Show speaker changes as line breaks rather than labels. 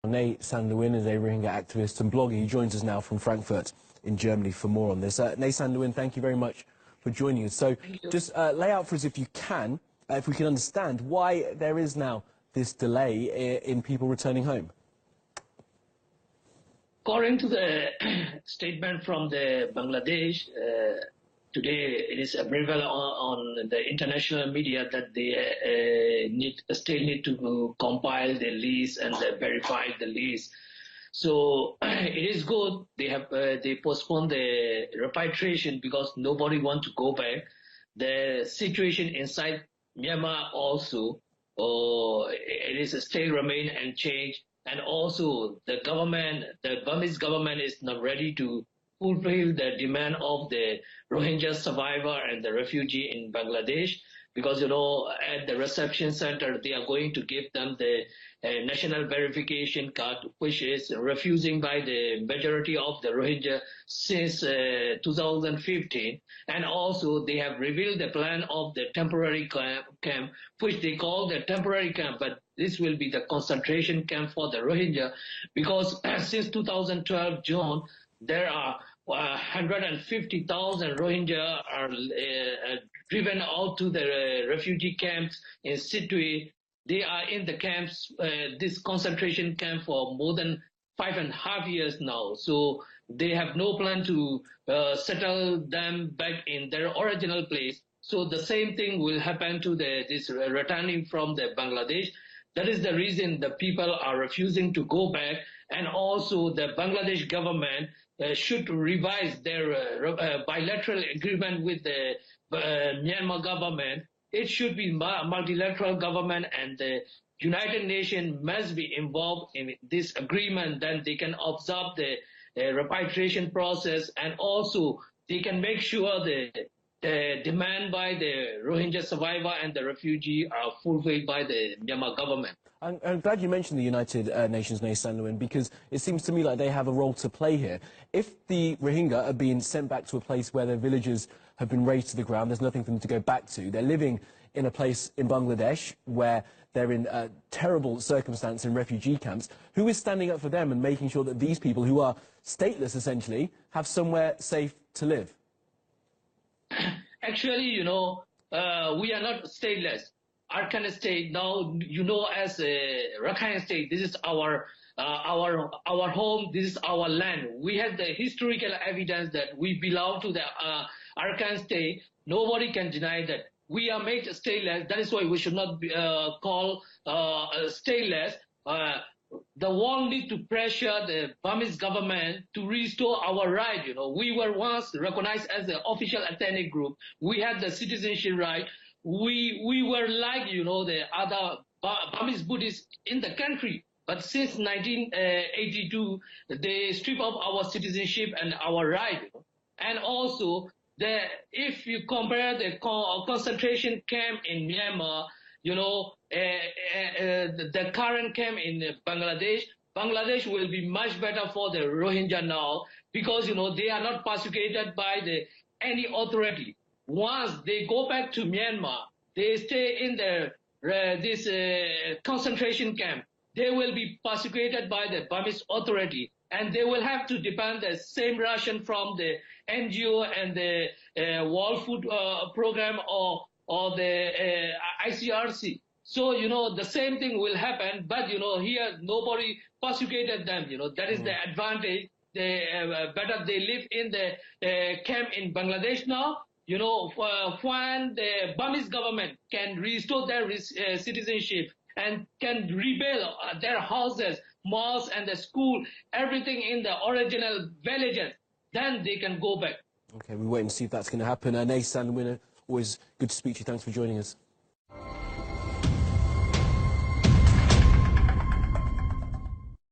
Nay Sanluin is a Rohingya activist and blogger. He joins us now from Frankfurt in Germany for more on this. Nay Sanluin, thank you very much for joining us. So just lay out for us, if you can, if we can understand why there is now this delay in people returning home.
According to the statement from the Bangladesh, today it is available on the international media that they still need to compile the list and verify the list. So it is good they postponed the repatriation because nobody wants to go back. The situation inside Myanmar also it is still remain unchanged, and also the Burmese government is not ready to fulfill the demand of the Rohingya survivor and the refugee in Bangladesh, because at the reception center they are going to give them the national verification card, which is refusing by the majority of the Rohingya since 2015. And also they have revealed the plan of the temporary camp, which they call the temporary camp, but this will be the concentration camp for the Rohingya, because since 2012 June there are 150,000 Rohingya are driven out to the refugee camps in Sittwe. They are in the camps, this concentration camp, for more than 5.5 years now. So they have no plan to settle them back in their original place. So the same thing will happen to this returning from the Bangladesh. That is the reason the people are refusing to go back, and also the Bangladesh government should revise their bilateral agreement with the Myanmar government. It should be multilateral government, and the United Nations must be involved in this agreement. Then they can observe the repatriation process, and also they can make sure the demand by the Rohingya survivor and the refugee are fulfilled by the Myanmar government.
I'm glad you mentioned the United Nations, Nay Sanluin, because it seems to me like they have a role to play here. If the Rohingya are being sent back to a place where their villages have been razed to the ground, there's nothing for them to go back to. They're living in a place in Bangladesh where they're in terrible circumstance in refugee camps. Who is standing up for them and making sure that these people, who are stateless essentially, have somewhere safe to live?
Actually, we are not stateless. Arakan state now, as Rakhine state, this is our home, this is our land. We have the historical evidence that we belong to the Arakan state. Nobody can deny that. We are made stateless. That is why we should not be called stateless. The world need to pressure the Burmese government to restore our right. We were once recognized as the official ethnic group. We had the citizenship right. We were like, the other Burmese Buddhists in the country. But since 1982, they strip off our citizenship and our right. And also, if you compare the concentration camp in Myanmar, the current camp in Bangladesh will be much better for the Rohingya now, because, they are not persecuted by any authority. Once they go back to Myanmar, they stay in this concentration camp, they will be persecuted by the Burmese authority, and they will have to depend the same ration from the NGO and the World Food Program or the ICRC. So, the same thing will happen, but, here nobody persecuted them. That is the advantage. Better they live in the camp in Bangladesh now. When the Burmese government can restore their citizenship and can rebuild their houses, malls and the school, everything in the original villages, then they can go back.
Okay, we wait and see if that's going to happen. Nay Sanluin, always good to speak to you. Thanks for joining us.